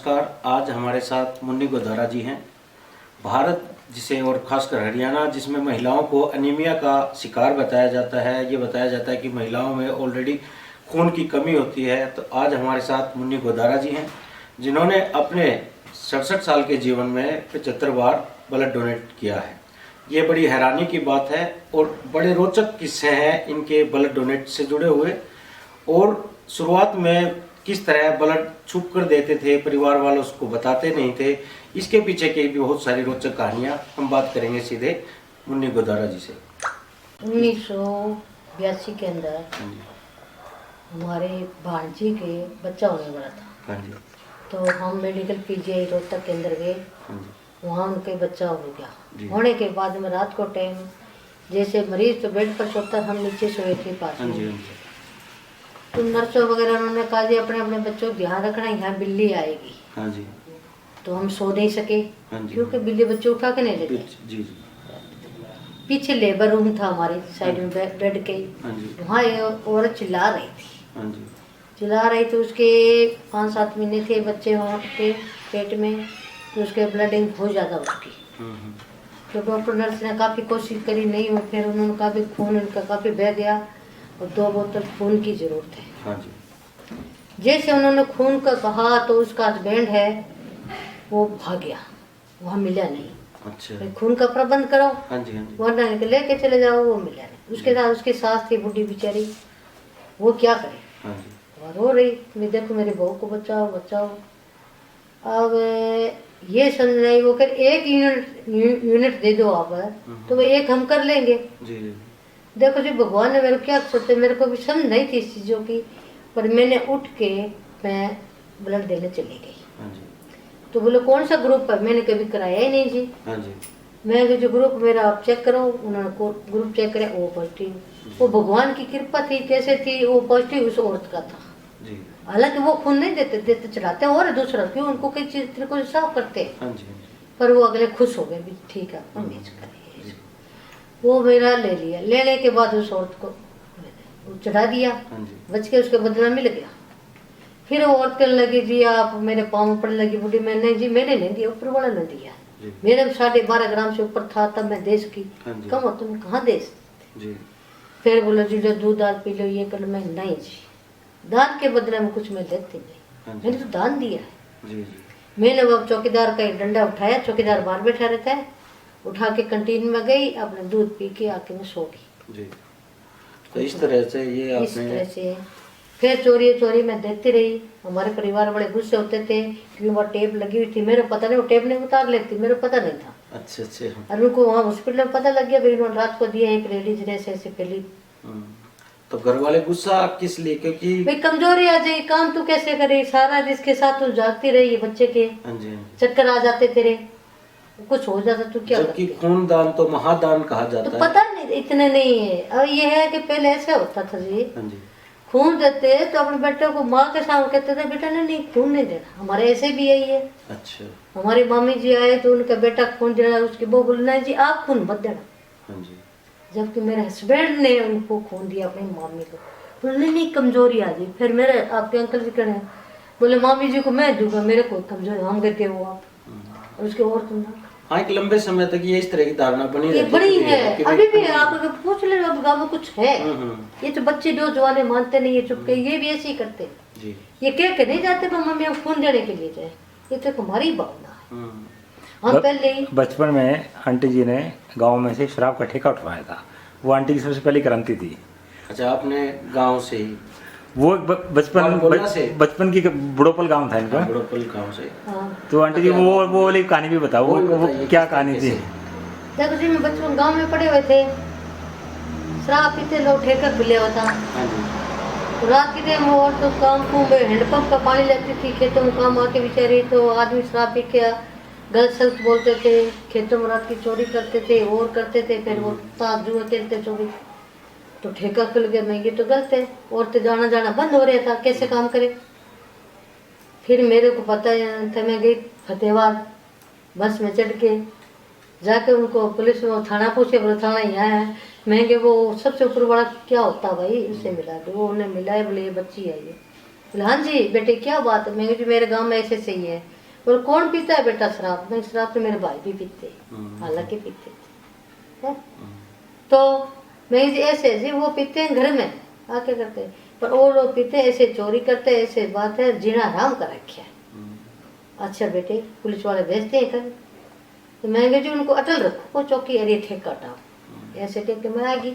नमस्कार। आज हमारे साथ मुन्नी गोदारा जी हैं। भारत जिसे और खासकर हरियाणा जिसमें महिलाओं को एनीमिया का शिकार बताया जाता है, ये बताया जाता है कि महिलाओं में ऑलरेडी खून की कमी होती है। तो आज हमारे साथ मुन्नी गोदारा जी हैं जिन्होंने अपने 67 साल के जीवन में 75 बार ब्लड डोनेट किया है। ये बड़ी हैरानी की बात है और बड़े रोचक किस्से हैं इनके ब्लड डोनेट से जुड़े हुए। और शुरुआत में किस तरह ब्लड छुप कर देते थे, परिवार वाले उसको बताते नहीं थे, इसके पीछे की भी बहुत सारी रोचक कहानियां हम बात करेंगे सीधे मुन्नी गोदारा जी से। 1982 के अंदर हमारे भांजी के बच्चा होने वाला था। हाँ जी। तो हम मेडिकल पीजीआई रोहतक के अंदर गए, वहाँ उनके बच्चा हो गया। होने के बाद में रात को टाइम जैसे मरीज तो बेड पर सोता, हम नीचे सोए थे पास में। तो नर्सों वगैरह उन्होंने कहा जी अपने अपने बच्चों को ध्यान रखना, यहाँ बिल्ली आएगी। हाँ जी। तो हम सो नहीं सके क्योंकि बिल्ली बच्चे उठा के नहीं लेते। जी जी। पीछे लेबर रूम था हमारी साइड में बेड के, वहाँ औरत चिल्ला रही थी। चिल्ला रही थी, उसके 5-7 महीने थे बच्चे वहाँ के पेट में, तो उसके ब्लडिंग बहुत ज़्यादा उसकी। तो डॉक्टर नर्स ने काफ़ी कोशिश करी, नहीं हो, फिर उन्होंने कहा भी खून उनका काफ़ी बह गया और 2 बोतल खून की ज़रूरत है। हाँ जी। जैसे उन्होंने खून का कहा तो उसका हस्बैंड है वो भाग गया, वहाँ मिला नहीं। अच्छा। खून का प्रबंध करो, हाँ जी हाँ जी। वरना लेके चले जाओ, वो मिला नहीं। उसके साथ उसकी सास थी बुढ़ी बेचारी, वो क्या करे। हाँ जी। और रो रही, मैं देखो मेरी बहू को बचाओ बचाओ। अब ये समझ रही वो कर 1 यूनिट दे दो आप, तो वो 1 हम कर लेंगे। जी जी। देखो जी भगवान ने मेरे को क्या सोचे, मेरे को भी समझ नहीं थी इस चीज़ों की, पर मैंने उठ के मैं ब्लड देने चली गई। हाँ जी। तो बोले कौन सा ग्रुप है, मैंने कभी कराया ही नहीं जी। हाँ जी। मैं जो ग्रुप मेरा आप चेक करो, उन्होंने ग्रुप चेक करे, वो पॉजिटिव। वो भगवान की कृपा थी, कैसे थी, वो पॉजिटिव उस औरत का था। हालांकि वो खून नहीं देते चलाते और दूसरा क्यों, उनको कई चीज तरीकों से साफ करते। हाँ जी। पर वो अगले खुश हो गए भी, ठीक है अपन मैच करेंगे। वो मेरा ले लिया, लेने के बाद उस औरत को चढ़ा दिया, बच के उसके बदला मिल गया। फिर वो औरत कहने लगी जी आप मेरे पाँव में पड़ने लगी बुढ़ी, मैं नहीं जी मैंने नहीं दिया, ऊपर वाला ने दिया। मेरे 12.5 ग्राम से ऊपर था तब मैं देश की, कम हो तुम कहाँ देश। फिर बोलो जी जो दूध दाल पी लो ये कर लो, मैं नहीं जी दान के बदले में कुछ मैं लेती नहीं, मैंने तो दान दिया है। मैंने वो चौकीदार का एक डंडा उठाया, चौकीदार बाहर बैठा रहता है, उठा के कैंटीन में गई, अपने दूध पी के आके मैं सो गई। तो इस तरह से ये आपने, इस तरह से फिर चोरी मैं देखती रही। हमारे परिवार बड़े गुस्से होते थे क्योंकि वहाँ टेप लगी हुई थी, मेरे पता नहीं वो टेप नहीं उतार लेती, मेरे पता नहीं था। अच्छा अच्छा। और उनको वहाँ हॉस्पिटल में पता लग गया, फिर उन्होंने रात को दिया, एक लेडीज ने ऐसे फैली। तो घर वाले गुस्सा किस लिए, क्योंकि भाई कमजोरी आ जाएगी, काम तू कैसे करे, सारा जिसके साथ तू जागती रही, बच्चे के चक्कर आ जाते तेरे, कुछ हो जाता तू क्या। जबकि खून दान तो महादान कहा जाता तो है। पता नहीं इतने नहीं है। अब ये है कि पहले ऐसे होता था जी, खून देते तो अपने बेटे को माँ के सामने कहते थे बेटा नहीं खून नहीं देना, हमारे ऐसे भी यही है। अच्छा। हमारी मामी जी आए तो उनका बेटा खून देना, उसकी बहू बोलना जी आप खून मत देना। जबकि मेरे हस्बैंड ने उनको खून दिया अपनी मामी को, बोले नहीं कमजोरी आ गई। फिर मेरे आपके अंकल जी कहे बोले मामी जी को मैं दूंगा, मेरे को कमजोरी, हम कहते हो आप और उसके और तुम। हाँ एक लंबे समय तक ये इस तरह की धारणा बनी है अभी भी। आप अगर पूछ ले अब गाँव में कुछ है, ये तो बच्चे जो जवाने मानते नहीं है चुपके, ये भी ऐसे ही करते हैं। ये कह के नहीं जाते मम्मी हम खून देने के लिए जाए, ये तो हमारी भावना है। हम पहले बचपन में आंटी जी ने गांव में से शराब का ठेका उठवाया था, वो आंटी की सबसे पहली क्रांति थी। अच्छा आपने गांव से ही वो बचपन की बुढ़ोपल गांव था इनका। बुढ़ोपल गांव से। तो आंटी जी वो वाली कहानी भी बताओ, वो क्या कहानी थी। देखो जी मैं बचपन गांव में पड़े हुए थे, शराब पीते लोग ठेका खुले होता। रात के टाइम और तो काम को हैंडपंप का पानी लेती थी, खेतों में काम आके बेचारी, तो आदमी शराब पी के गलत सलत बोलते थे, खेतों में रात की चोरी करते थे और करते थे। फिर वो साथ जुआ खेलते चोरी, तो ठेका खुल गया। मैं ये तो गलत है, औरतें जाना बंद हो रहा था, कैसे काम करे। फिर मेरे को पता था, मैं गई फतेहाबाद बस में चढ़ के, जाके उनको पुलिस में थाना पूछे, बोले थाना यहाँ है। मैं कि वो सबसे ऊपर बड़ा क्या होता भाई, उससे मिला दो। वो उन्हें मिलाए, बोले ये बच्ची है ये। बोले हाँ जी बेटे क्या बात है। मैं कहा, जी मेरे गांव में ऐसे सही है। बोले कौन पीता है बेटा शराब। मैं शराब तो मेरे भाई भी पीते हैं, हालांकि पीते थे हैं? तो मैं जी ऐसे ऐसे वो पीते हैं घर में आके करते हैं, पर वो लोग पीते हैं ऐसे चोरी करते हैं, ऐसे बात है जीना हराम कर रखे है। अच्छा बेटे पुलिस वाले भेजते हैं कभी, तो मैं कहा जी उनको अटल रखो, वो चौकी अरे ठेका हटाओ। ऐसे ठेके में आ गई।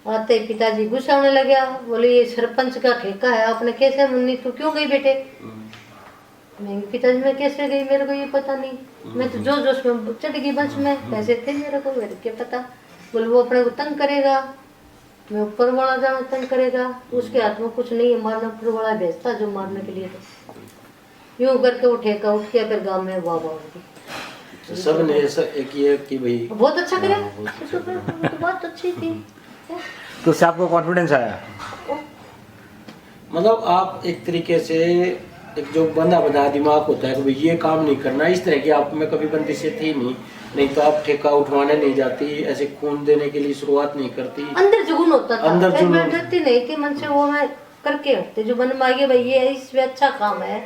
आते ही पिताजी गुस्सा होने लगे, बोले ये सरपंच का ठेका है, आपने कैसे मुन्नी तू क्यों गई बेटे। मैं पिताजी मैं कैसे गई, मेरे को ये पता नहीं, मैं तो जोश जोश में चढ़ गई बस में, पैसे थे मेरे को, मेरे क्या पता। बोले वो अपने को तंग करेगा, मैं ऊपर वाला जाना तंग करेगा, उसके हाथ में कुछ नहीं है, मारना ऊपर वाला भेजता जो मारने के लिए। तो यूं करके वो ठेका उठ गया, फिर गाँव में वाह वाह तो सब ने एक ये कि भाई बहुत अच्छा करे, बहुत अच्छा तो बात अच्छी थी। तो उससे आपको कॉन्फिडेंस आया? मतलब आप एक तरीके से एक जो बंधा बंधा दिमाग होता है कि भाई ये काम नहीं करना, इस तरह की आप में कभी बंदिशें थी नहीं तो आप ठेका उठवाने नहीं जाती, ऐसे खून देने के लिए शुरुआत नहीं करती। अंदर जुगुन होता था, अंदर जुगुन मैं डरती नहीं थी मन से, वो मैं करके हटते जो मन में आ गया भाई ये इसमें अच्छा काम है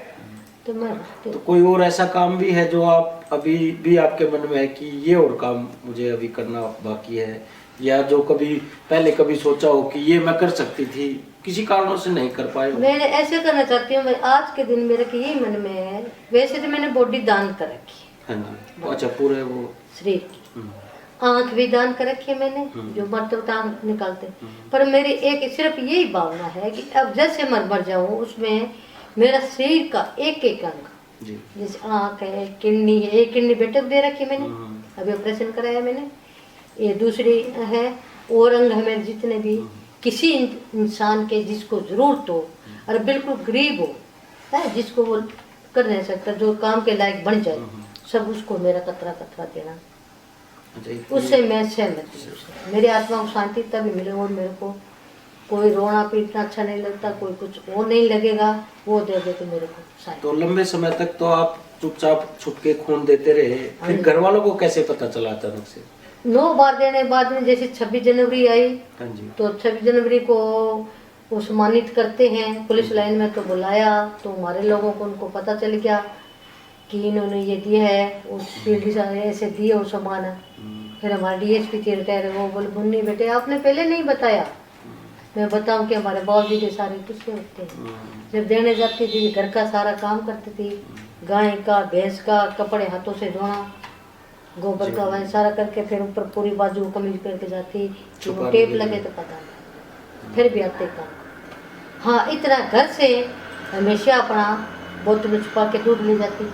तो मैं हटती। तो कोई और ऐसा काम भी है जो आप अभी भी आपके मन में है कि ये और काम मुझे अभी करना बाकी है, या जो कभी पहले कभी सोचा हो कि ये मैं कर सकती थी किसी कारणों से नहीं कर पाए? मैंने ऐसे करना चाहती हूँ, आज के दिन मेरे के यही मन में है। वैसे तो मैंने बॉडी दान कर रखी है, हाँ जी, अच्छा पूरे वो शरीर की, आंख भी दान कर रखी है मैंने, जो मरते वक्त आंख निकालते, पर मेरी एक सिर्फ यही भावना है कि अब जैसे मर जाऊँ उसमें मेरा शरीर का एक एक अंग, जैसे आंख है, किडनी है, एक किडनी बेटे को दे रखी है मैंने, अभी ऑपरेशन कराया मैंने, ये दूसरी है, और अंग है मेरे जितने भी, किसी इंसान के जिसको जरूरत हो और बिल्कुल गरीब हो है, जिसको वो कर नहीं सकता, जो काम के लायक बन जाए, सब उसको मेरा कतरा कतरा देना, उससे मैं सहमत हूँ। मेरी आत्मा को शांति तभी मिले, और मेरे को कोई रोना पीटना अच्छा नहीं लगता, कोई कुछ वो नहीं लगेगा, वो दे दे तो मेरे को शांति। तो लंबे समय तक तो आप चुपचाप छुप के खून देते रहे, फिर घर वालों को कैसे पता चला अचानक से? 9 बार देने बाद में जैसे 26 जनवरी आई, तो 26 जनवरी को वो सम्मानित करते हैं पुलिस लाइन में, तो बुलाया, तो हमारे लोगों को उनको पता चल गया कि इन्होंने ये दिया है, उस फील्ड से ऐसे दिए वो सम्मान। फिर हमारे डीएसपी थे रिटायर, वो बोले मुन्नी बेटे आपने पहले नहीं बताया। मैं बताऊं कि हमारे बाबू जी सारे किससे होते हैं, जब देने जाती थी घर का सारा काम करती थी, गाय का भैंस का कपड़े हाथों से धोना, गोबर का वही सारा करके, फिर ऊपर पूरी बाजू कमीज करके जाती, वो टेप लगे तो पता नहीं, फिर भी आते काम। हाँ इतना घर से हमेशा अपना बोतल में छुपा के दूध ले जाती,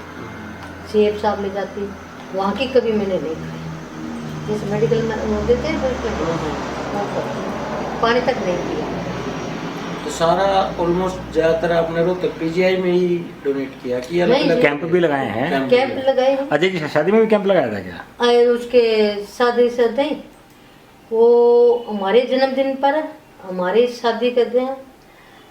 सेब साब ले जाती, वहाँ की कभी मैंने नहीं खाई, जैसे मेडिकल में वो देते हैं पानी तक नहीं पिया। तो सारा ऑलमोस्ट ज्यादातर आपने रोहतक पीजीआई में ही डोनेट किया कि अलग-अलग कैंप भी लगाए हैं? कैंप लगाए हैं। अजय की शादी में भी कैंप लगाया था क्या? आए उसके शादी से नहीं, वो हमारे जन्मदिन पर, हमारी शादी करते हैं,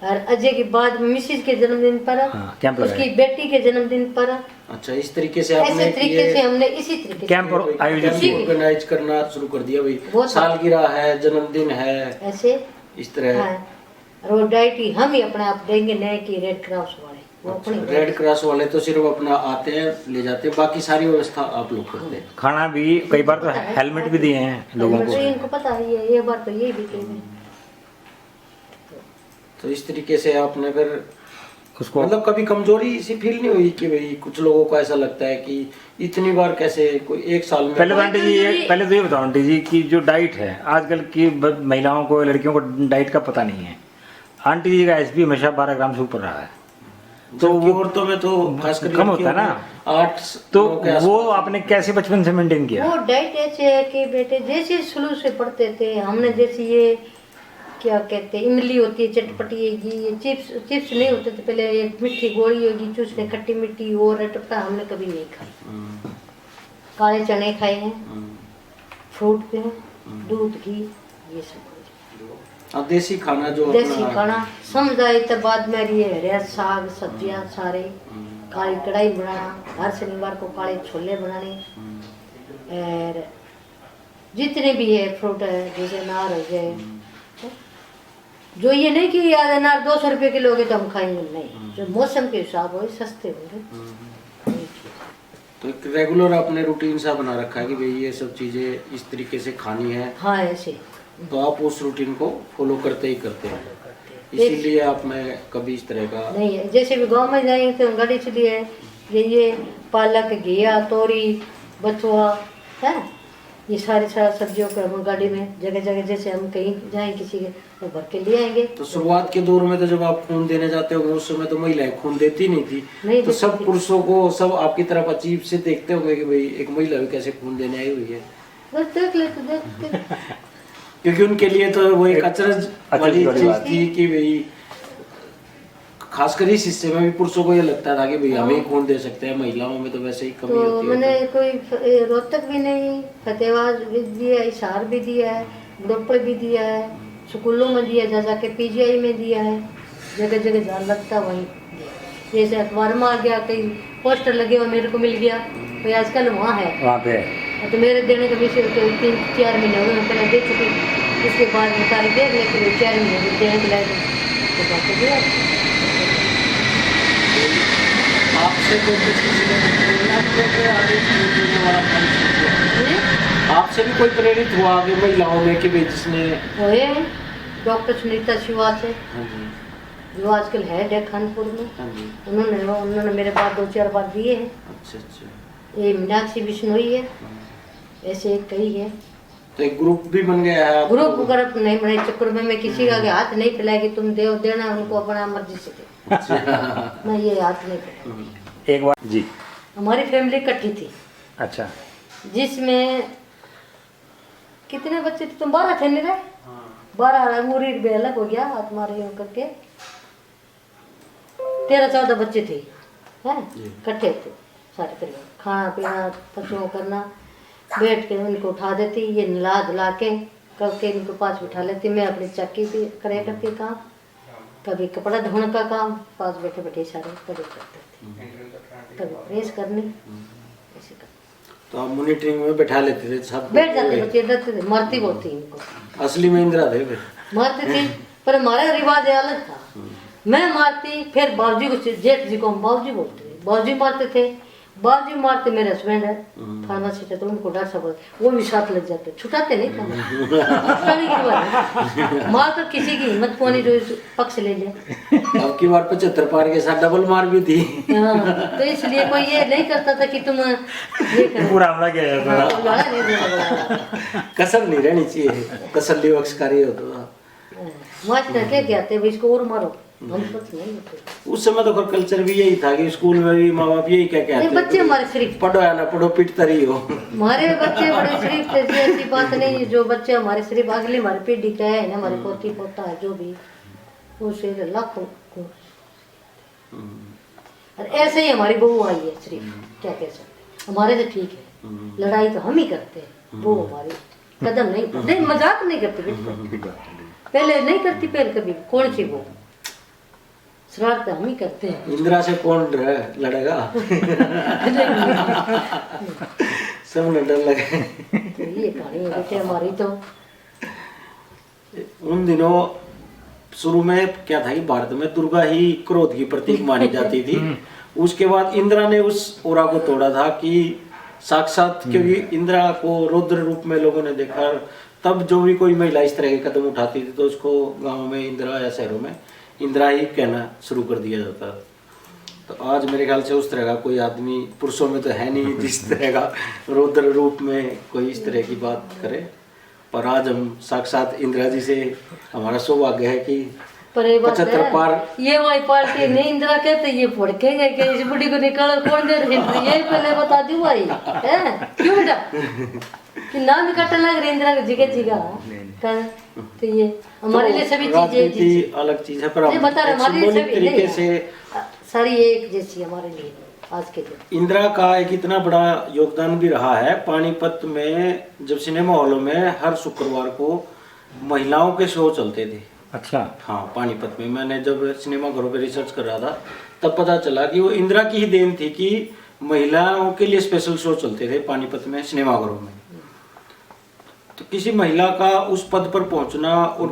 और अजय के बाद मिसिज के जन्मदिन पर, कैंप उसकी बेटी के जन्मदिन पर। अच्छा इस तरीके से आपने ऐसे तरीके से हमने इसी तरीके कैंप ऑर्गेनाइज करना शुरू कर दिया भाई, सालगिरह है, जन्मदिन है, ऐसे इस तरह। रोड डाइट ही हम ही अपने आप देंगे, नहीं कि रेड क्रॉस वाले, वो अपनी रेड क्रॉस वाले तो सिर्फ अपना आते हैं ले जाते हैं, बाकी सारी व्यवस्था आप लोग करते हैं। खाना भी कई बार तो हेलमेट भी दिए हैं लोगों को, इनको पता है ये बार तो यही भी कही। तो इस तरीके से आपने फिर उसको मतलब कभी कमजोरी सी फील नहीं हुई कि भाई कुछ लोगों को ऐसा लगता है कि इतनी बार कैसे कोई एक साल में? पहले तो आंटी जी, पहले तो ये बताओ आंटी जी कि जो डाइट है आजकल की महिलाओं को, लड़कियों को डाइट का पता नहीं है। आंटी जी का एसपी हमेशा 12 ग्राम से ऊपर रहा है, तो औरतों में तो खासकर कम होता है ना, 8, तो वो आपने कैसे बचपन से मेंटेन किया? वो डाइट ऐसे है कि बेटे जैसे शुरू से पढ़ते थे हमने, जैसे ये क्या कहते हैं इमली होती है चटपटी, ये चिप्स नहीं होते थे पहले, एक मीठी गोली होगी चूसने खट्टी मिट्टी, और अटपटा हमने कभी नहीं खाई। काले चने खाए हैं, फ्रूट पे दूध घी ये सब, देसी खाना जो देसी खाना समझाए। तब बाद में ये हरिया साग सब्जियां सारे, काली कढ़ाई बनाना, हर शनिवार को काले छोले बनाने, और जितने भी है फ्रूट है जैसे नार हो गए, जो ये नहीं कि यार अनार 200 रुपये किलो के तो हम खाएंगे, नहीं, जो मौसम के हिसाब हो सस्ते होंगे। तो एक रेगुलर आपने रूटीन सा बना रखा है कि भाई ये सब चीजें इस तरीके से खानी है, हाँ ऐसे। तो आप उस रूटीन को फॉलो करते ही करते हैं, इसीलिए आप में कभी इस तरह का नहीं है। जैसे भी गांव में जाएंगे तो गाड़ी चली है, ये पालक, घिया, तोरी, बथुआ है, ये सारी सब्जियों को हम गाड़ी में जगह जगह, जैसे हम कहीं जाएं किसी के तो भर के ले आएंगे। तो शुरुआत के दौर में तो जब आप खून देने जाते होंगे उस समय तो महिलाएं खून देती नहीं थी, नहीं तो सब देती। पुरुषों को सब आपकी तरफ अजीब से देखते होंगे कि भाई एक महिला भी कैसे खून देने आई हुई है, बस देख ले तो देखते। क्योंकि उनके लिए तो वो एक अचरज वाली वाली चीज बात थी कि भाई खासकर इस हिस्से में भी पुरुषों को ये लगता था कि भाई हम ही खून दे सकते हैं, महिलाओं में तो वैसे ही कमी तो होती है। मैंने कोई रोहतक भी नहीं, फतेहाबाद भी दिया है, हिसार भी दिया है, बुढ़प्पड़ भी दिया है, स्कूलों में दिया, जा जाके पीजीआई में दिया है, जगह जगह जहाँ लगता वहीं दिया। जैसे अखबार में आ गया, कहीं पोस्टर लगे हुए मेरे को मिल गया, कोई आजकल वहाँ है, वहाँ पे तो मेरे देने का विषय तो 3-4 महीने हो गए, मैं पहले दे चुकी, उसके बाद मैं तारीख देख लेकिन 4 महीने देने के लायक तो बाकी दिया। आपसे कोई किसी ने प्रेरणा लेकर आगे खून देने वाला काम शुरू किया? आपसे भी कोई प्रेरित हुआ आगे महिलाओं में कि भाई जिसने हुए डॉक्टर सुनीता शिवा से, हाँ जी, जो आजकल है डे खानपुर में, हाँ जी, उन्होंने मेरे पास 2-4 बार दिए हैं। अच्छा अच्छा, ये मीनाक्षी बिश्नोई है, ऐसे एक कई है। तो एक ग्रुप भी बन गया है आपको? ग्रुप वगैरह तो नहीं बनाए चक्कर में मैं किसी का आगे हाथ नहीं फैलाएगी, तुम दे देना उनको अपना मर्जी से दे, मैं ये हाथ नहीं फैलाऊंगी। एक बार जी, हमारी फैमिली इकट्ठी थी, अच्छा, जिसमें कितने बच्चे थे तुम? 12 थे नहीं? 12 मुरी भी अलग हो गया हाथ मारे यूं करके, 13-14 बच्चे थे, हैं इकट्ठे थे सारे परिवार, खाना पीना पशुओं करना, बैठ के उनको उठा देती, ये नला धुला के करके इनको पास बिठा लेती, मैं अपनी चक्की पे करे करती काम, कभी कपड़ा धोने का काम पास बैठे बैठे सारे करे करते थे, कभी प्रेस करनी, ऐसे कर तो आप मॉनिटरिंग में बैठा लेते थे सब? बैठ जाते बच्चे, डरते थे, मरती बहुत थी इनको, असली में इंदिरा थे फिर? मारती थी, पर हमारा रिवाज अलग था, मैं मारती, फिर बाबूजी को, जेठ जी को हम बाबूजी बोलते थे, बाबूजी मारते थे, बाबूजी मारते, मेरे हस्बैंड है फार्मेसी थे तो उनको डर सब वो भी साथ लग जाते, छुटाते नहीं थे, छुटाने की बात मार तो किसी की हिम्मत को नहीं जो पक्ष ले ले। अब की बार 75 पार के साथ डबल मार भी थी। हाँ, तो इसलिए कोई ये नहीं करता था कि तुम ये करो, पूरा हमला किया जाता था। हाँ, लड़ा नहीं देना। कसर नहीं रहनी चाहिए, तसल्ली बख्शकारी होता था। मास्टर क्या कहते हैं इसको और मारो, हम कुछ नहीं होते। उस समय तो फिर कल्चर भी यही था कि स्कूल में भी माँ बाप यही क्या नहीं, कहते बच्चे हमारे शरीफ, पढ़ो या ना पढ़ो पिटता रही हो। हमारे बच्चे बड़े शरीफ थे, ऐसी बात नहीं, जो बच्चे हमारे शरीफ अगली हमारी पीढ़ी का है ना, हमारे पोती पोता है जो भी, वो से लाखों को, और ऐसे ही हमारी बहू आई है शरीफ, क्या कह सकते, हमारे तो ठीक है, लड़ाई तो हम ही करते हैं, वो हमारी कदम नहीं, मजाक नहीं करती बिल्कुल, पहले नहीं करती, पहले कभी कौन सी वो शरारत हम ही करते हैं। इंदिरा से कौन लड़ेगा? सब न डर लगे। तो ये कहानी है बेटे हमारी। तो उन दिनों शुरू में क्या था कि भारत में दुर्गा ही क्रोध की प्रतीक मानी जाती थी। उसके बाद इंदिरा ने उस ओरा को तोड़ा था कि साक्षात, क्योंकि इंदिरा को रौद्र रूप में लोगों ने देखा, तब जो भी कोई महिला इस तरह के कदम उठाती थी तो उसको गांव में इंदिरा या शहरों में इंदिरा ही कहना शुरू कर दिया जाता। तो आज मेरे ख्याल से उस तरह का कोई आदमी पुरुषों में तो है नहीं जिस तरह का रौद्र रूप में कोई इस तरह की बात करे, पर आज हम साक्षात इंदिरा जी से हमारा सौभाग्य है कि पर ये बात 75 पार ये वाली पार्टी नहीं इंदिरा कहते, ये भड़केंगे कि इस बुढ़ी को निकालो, कौन दे रहे हैं, ये पहले बता दूं भाई है क्यों बेटा कि नाम कटने लग रही इंदिरा का जिगे जिगा कर, तो ये हमारे लिए सभी चीजें अलग चीज है, पर नहीं बता रहे हमारे लिए सभी तरीके नहीं से सारी एक जैसी हमारे लिए आज के दिन। इंदिरा का एक इतना बड़ा योगदान भी रहा है। पानीपत में जब सिनेमा हॉलों में हर शुक्रवार को महिलाओं के शो चलते थे। अच्छा, हाँ, पानीपत में मैंने जब सिनेमा घरों पे रिसर्च कर रहा था तब पता चला कि वो इंदिरा की ही देन थी कि महिलाओं के लिए स्पेशल शो चलते थे पानीपत में सिनेमा घरों में। तो किसी महिला का उस पद पर पहुंचना और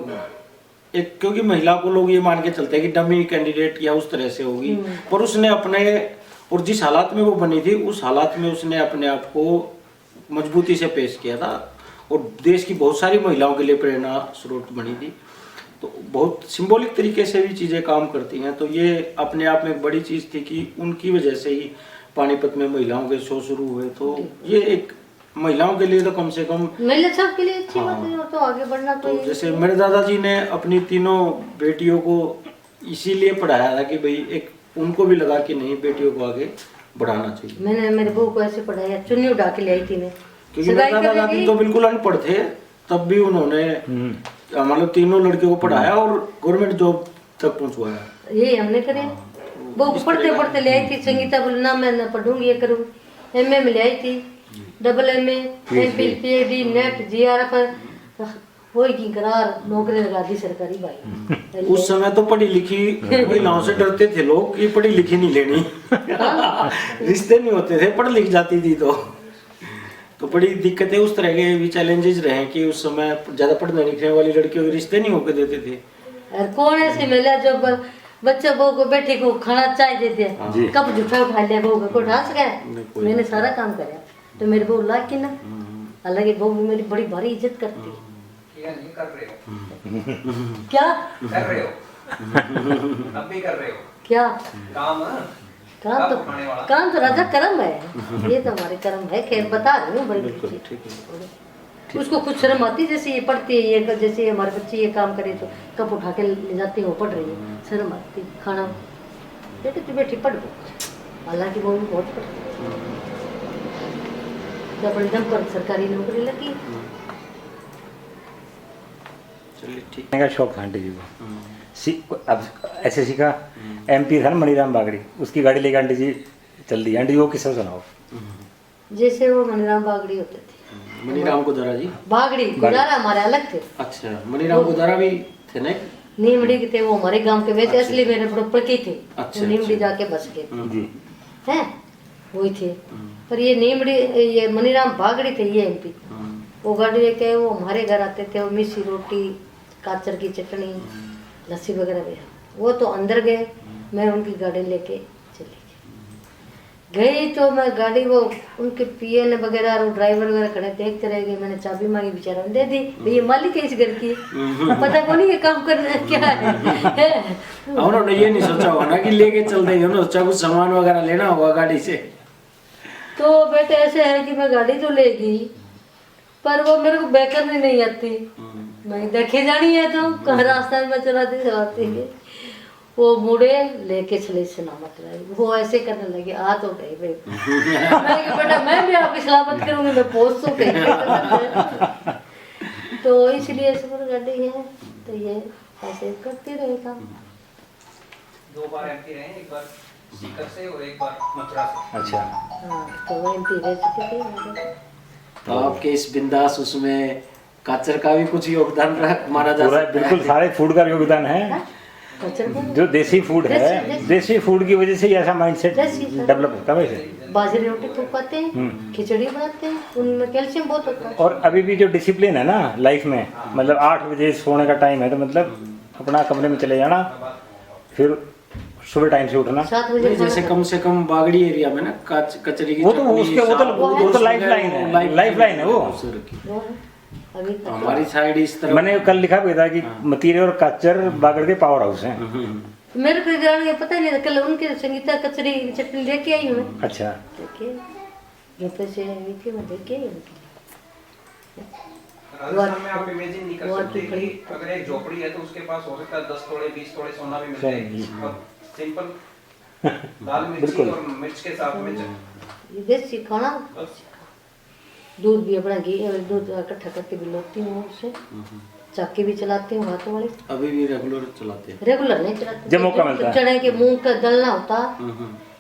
एक, क्योंकि महिला को लोग ये मान के चलते हैं कि डमी कैंडिडेट या उस तरह से होगी, पर उसने अपने और जिस हालात में वो बनी थी उस हालात में उसने अपने आप को मजबूती से पेश किया था और देश की बहुत सारी महिलाओं के लिए प्रेरणा स्रोत बनी थी। तो बहुत सिंबॉलिक तरीके से भी चीज़ें काम करती हैं। तो ये अपने आप में एक बड़ी चीज़ थी कि उनकी वजह से ही पानीपत में महिलाओं के शो शुरू हुए। तो ये एक महिलाओं के लिए तो कम से कम महिला सब के लिए अच्छी बात है, तो आगे बढ़ना तो जैसे मेरे दादाजी ने अपनी तीनों बेटियों को इसीलिए पढ़ाया था कि भाई एक उनको भी लगा कि नहीं, बेटियों को आगे बढ़ाना चाहिए। मैंने मेरे बहू को ऐसे पढ़ाया, चुन्नी उड़ा के ले आई थी मैं, क्योंकि मेरे दादा दादी तो बिल्कुल अनपढ़ थे, तब भी उन्होंने मतलब तीनों लड़कियों को पढ़ाया और गवर्नमेंट जॉब तक पहुंचवाया। यही हमने करे। बहू पढ़ते पढ़ते ले आई थी, संगीता बोले ना मैं ना पढ़ूंगी, ये करूँगी। एमए में ले आई थी, double MA, MPhil, PhD, net, GRF, वही की करार नौकरी लगा दी सरकारी भाई। उस समय तो पढ़ी लिखी महिलाओं से डरते थे लोग कि पढ़ी लिखी नहीं लेनी, रिश्ते नहीं होते थे, पढ़ लिख जाती थी तो बड़ी दिक्कतें उस तरह के भी चैलेंजेस रहे कि उस समय ज्यादा पढ़ने लिखने वाली लड़कियों के रिश्ते नहीं होके देते थे। और कौन ऐसी महिला जो बच्चे बहू को बेटी को खाना चाय देते हैं, कब जूठा उठा लिया बहू का, कोई ढांस गया। मैंने सारा काम कराया तो मेरी बहू ला की ना, हालांकि बहू मेरी बड़ी भारी इज्जत करती है। कर रहे हो क्या कर रहे हो अब भी कर रहे हो क्या काम काम तो राजा कर्म है, ये तो हमारे कर्म है। खैर बता रही हूँ बड़ी उसको कुछ शर्म आती, जैसे ये पढ़ती है, ये जैसे हमारे बच्चे ये काम करे तो कप उठा के ले जाते हैं, वो पढ़ रही है, शर्म आती। खाना बेटे तू बेटी पढ़ लो, हालांकि वो भी बहुत पढ़ती, जब एकदम पर सरकारी नौकरी लगी। का शौक था आंटी जी को। अब एसएससी का एमपी था ना मनीराम बागड़ी, उसकी गाड़ी लेकर आंटी जी चल दी। आंटी जी वो किस्सा सुनाओ। जैसे वो मनीराम बागड़ी होते थे, मनीराम गुदारा जी, बागड़ी गुदारा हमारे अलग थे। अच्छा, मनीराम गुदारा भी थे ना? नीमड़ी के थे वो हमारे गांव के, वैसे असली मेरे बड़प्पा के थे। अच्छा, नीमड़ी जाके बस गए जी हैं, वही थे। पर ये नीमड़ी, ये मनीराम बागड़ी थे, ये एमपी। वो गाड़ी लेके वो हमारे घर आते थे, वो मिस्सी रोटी, काचर की चटनी, लस्सी वगैरह भी। वो तो अंदर गए, मैं उनकी गाड़ी लेके चली गई। तो मैं गाड़ी, वो उनके पीए ने वगैरह और ड्राइवर वगैरह खड़े देखते रह गए। मैंने चाबी मांगी, बेचारा ने दे दी। ये मालिक है इस घर की, पता को नहीं ये काम करना है क्या है। उन्होंने ये नहीं सोचा होगा ना कि लेके चल देंगे, उन्होंने सोचा कुछ सामान वगैरह लेना होगा गाड़ी से। तो बेटे ऐसे है कि मैं गाड़ी तो ले गई, पर वो मेरे को बैक करनी नहीं आती। मैं देखे जानी है तो कहाँ रास्ता में चलाती चलाती है। वो मुड़े लेके चले सलामत रहे, वो ऐसे करने लगे, आ तो गए भाई। मैं कहा, बेटा मैं भी आपकी सलामत करूंगी, मैं पहुंच तो गई। तो इसलिए सब गाड़ी है, तो ये ऐसे करते रहे काम। 2 बार एमपी रहे, एक बार सीकर से और एक बार मथुरा से। अच्छा, हाँ तो वो एमपी रह चुके थे। तो आपके इस बिंदास उसमें काचर का भी कुछ योगदान माना जा सकता है? बिल्कुल सारे फूड का योगदान है। जो देसी फूड है, देसी फूड की वजह से ऐसा माइंडसेट डेवलप होता है। वैसे बाजरे रोटी खूब खाते हैं, खिचड़ी बनाते हैं, उनमें कैल्शियम बहुत होता है। और अभी भी जो डिसिप्लिन है ना लाइफ में, मतलब 8 बजे सोने का टाइम है, तो मतलब अपना कमरे में चले जाना, फिर सुबह टाइम से उठना। 7 बजे जैसे कम से कम बागड़ी एरिया में ना कचरी की वो तो उसके वो तो लाइफ लाइन है, लाइफ लाइन है वो। हमारी साइड इस तरह मैंने कल लिखा भी था कि मतीरे और काचर बागड़ के पावर हाउस हैं। मेरे को ग्राउंड का पता नहीं, कल उनके संगीता कचरी चटनी लेके आई हूँ मैं। अच्छा, देखिए जो पैसे आई थी मैं देखे राजस्थान में आप इमेजिन नहीं कर सकते कि अगर एक झोपड़ी है तो उसके पास हो सकता है 10 तोड़े 20 तोड़े सोना भी मिल जाएगी। और सिंपल दाल मिर्ची और मिर्च के साथ में ये देसी खाना। दूध भी अपना घी दूध इकट्ठा करके भी लोती हूँ, उससे चाकी भी चलाती हूँ हाथों वाली। अभी भी रेगुलर चलाते हैं? रेगुलर नहीं चलाते, जब मौका मिलता है। चने के मूंग का दलना होता।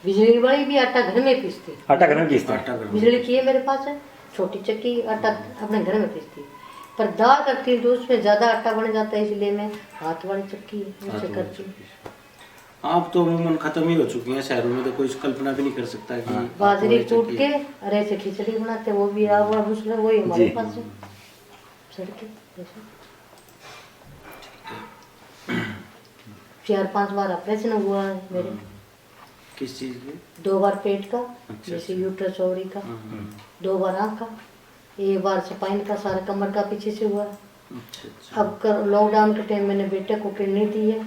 बिजली वाली भी आटा घर में पीसती, आटा घर में पीसते। बिजली की है मेरे पास है, छोटी चक्की, आटा अपने घर में पीसती। पर दाल करती हूँ तो उसमें ज्यादा आटा बन जाता है, इसलिए मैं हाथ वाली चक्की उससे करती हूँ। आप तो अमूमन खत्म ही हो चुकी हैं शहरों में, तो कोई कल्पना भी नहीं कर सकता कि बाजरी कूट के अरे से खिचड़ी बनाते, वो भी वही हमारे पास है सड़के। 4-5 बार ऑपरेशन हुआ है मेरे, किस चीज़ की? 2 बार पेट का, अच्छा, जैसे यूट्रस ओवरी का, हम्म, 2 बार आँख का, 1 बार स्पाइन का, सारा कमर का पीछे से हुआ। अच्छा अच्छा। अब कर लॉकडाउन के टाइम मैंने बेटे को किडनी दी है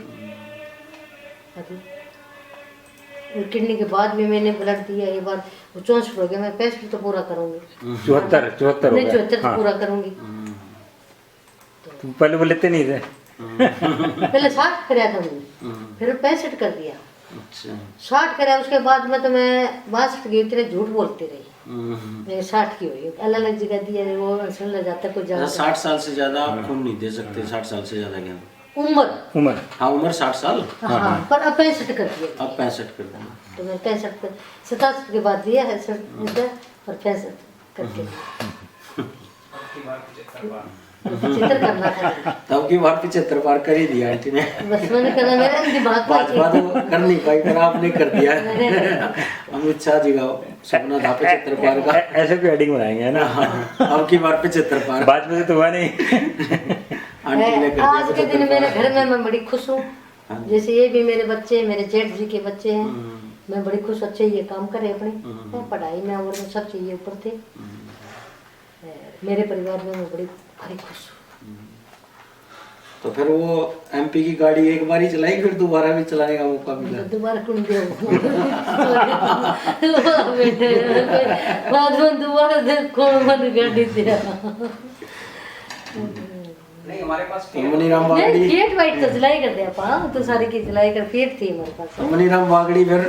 अभी, और किडनी के बाद भी मैंने ब्लड दिया। एक बार वो 64 हो गया, मैं 65 तो पूरा करूंगी, 74 हो नहीं गया 74 तो हाँ। पूरा करूंगी। तुम पहले वो लेते नहीं थे पहले 60 कराया था मैंने, फिर 65 कर दिया। अच्छा 60 कराया, उसके बाद में तो मैं 62 की इतने झूठ बोलती रही, मैं 60 की हुई। अलग अलग जगह दिया वो अंसल लग जाता कोई अच्छा, जान 60 साल से ज्यादा आप खून नहीं दे सकते। 60 साल से ज्यादा क्या? उम्र। हाँ उम्र 60 साल। हाँ पर अब 65 कर दिया, अब 65 कर देना। तो मैं 65 67 के बाद दिया है 67 और 65 करके दिया। आपकी बार 75 बार। चित्र करना था, तब की बार 75 बार कर ही दिया आंटी ने। बस मैंने करना, मेरे दिमाग पांच में बार तो कर नहीं पाई, पर आपने कर दिया। अमित शाह जी का सपना था 75 बार का। ऐसे कोई हेडिंग बनाएंगे है ना अब की बार 75 बार बाद में तो हुआ नहीं आंटी ने कर दिया आज के दिन 75 मेरे बार। घर में मैं बड़ी खुश हूँ। हाँ जी। जैसे ये भी मेरे बच्चे, मेरे जेठ जी के बच्चे हैं, मैं बड़ी खुश, अच्छे ये काम करे अपने, पढ़ाई में और में सब चीज़ें ऊपर थे। मेरे परिवार में मैं बड़ी खुश हूँ। तो फिर वो एमपी की गाड़ी एक बार ही चलाई, फिर दोबारा भी चलाने का मौका मिला? दोबारा कौन दिया बाद में दोबारा कौन मन गाड़ी दिया। नहीं हमारे पास मनीराम बागड़ी, नहीं गेट वाइट तो सिलाई कर दिया पा, तो सारी की सिलाई कर पेट थी हमारे पास। मनीराम बागड़ी फिर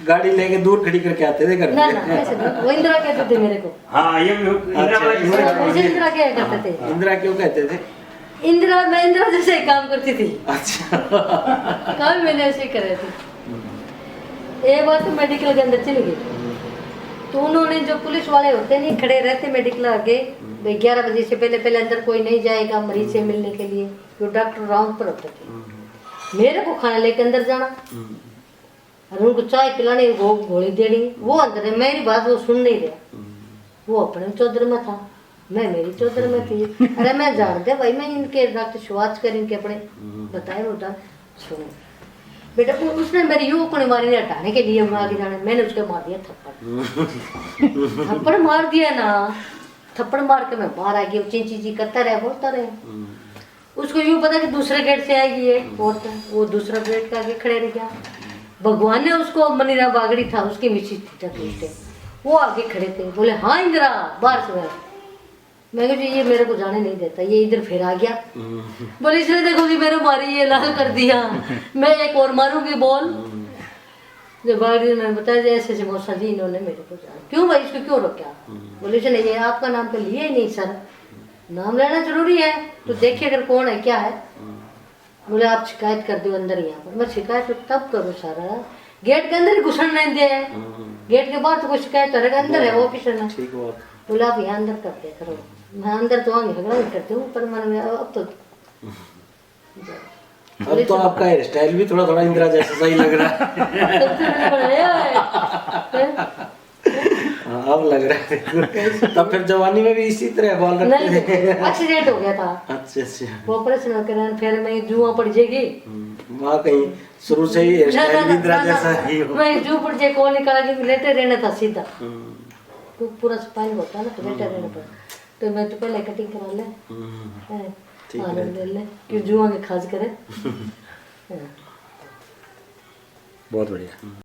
गाड़ी लेके दूर खड़ी करके आते थे घर ना पे। ना ऐसे नहीं, वो इंदिरा कहते थे मेरे को। हाँ ये भी अच्छा, वैसे इंदिरा क्या करते थे? इंदिरा क्यों कहते थे? इंदिरा, मैं इंदिरा जैसे ही काम करती थी, अच्छा काम मैंने ऐसे ही करे थे। एक बार तो मेडिकल के अंदर चली गई, तो उन्होंने जो पुलिस वाले होते नहीं खड़े रहते मेडिकल आगे, 11 बजे से पहले पहले अंदर कोई नहीं जाएगा मरीज से मिलने के लिए, जो डॉक्टर राउंड पर होते थे। मेरे को खाना लेके अंदर जाना और उनको चाय पिलानी, गोली देनी, वो अंदर है, मेरी बात वो सुन नहीं रहा, वो अपने चौधर में था, मैं मेरी चौधर में थी। अरे मैं जानते भाई, मैं इनके डॉक्टर शुरुआत कर इनके अपने बताए होता सुनो बेटा, उसने मेरी युवक को मारी ने हटाने के लिए आगे जाने, मैंने उसके मार दिया थप्पड़। थप्पड़ मार दिया ना, थप्पड़ मार के मैं बाहर आ गई, चींची ची करता रहा, बोलता रहा। उसको यूँ पता कि दूसरे गेट से आएगी ये औरत, वो दूसरा गेट के आगे खड़े रह गया। भगवान ने उसको, मनीराम बागड़ी था उसकी मिसी थी, वो आगे खड़े थे, बोले हाँ इंदिरा बाहर से। मैं कहा ये मेरे को जाने नहीं देता, ये इधर फिर आ गया, बोले इसने देखो कि मेरे मारी, ये लाल कर दिया, मैं एक और मारूंगी बोल। जब बागड़ी ने बताया ऐसे ऐसे मौसा जी इन्होंने मेरे को जाना, क्यों भाई इसको क्यों रोका? बोले इसने ये आपका नाम तो लिया ही नहीं सर, नाम लेना जरूरी है तो देखिए अगर कौन है क्या है। बोले आप शिकायत कर दो अंदर यहाँ पर। मैं शिकायत तब करूँ सारा, गेट के अंदर ही घुसन नहीं दे, गेट के बाद तो कोई शिकायत करेगा, अंदर है ऑफिसर में। ठीक बात। बोले आप यहाँ अंदर करते करो, मैं अंदर तो आगे झगड़ा नहीं करती हूँ, पर मन में अब तो अब तो आपका हेयर स्टाइल भी थोड़ा थोड़ा इंदिरा जैसा सही लग रहा है। हाँ, अब लग रहा है। तब फिर जवानी में भी इसी तरह बाल रखते थे? एक्सीडेंट हो गया था। अच्छा अच्छा। वो ऑपरेशन करा, फिर मैं जुआ पड़ जाएगी, वहाँ कहीं शुरू से ही हेयर स्टाइल भी इंदिरा जैसा ही हो। मैं जू पड़ जाए कौन निकाला कि लेटे रहना था सीधा, तो पूरा स्पाइन होता है ना, तो लेटे रहना पड़ा। तो मैं तो पहले कटिंग करा ले, आनंद ले ले, क्यों जुआ के खास करे। बहुत बढ़िया।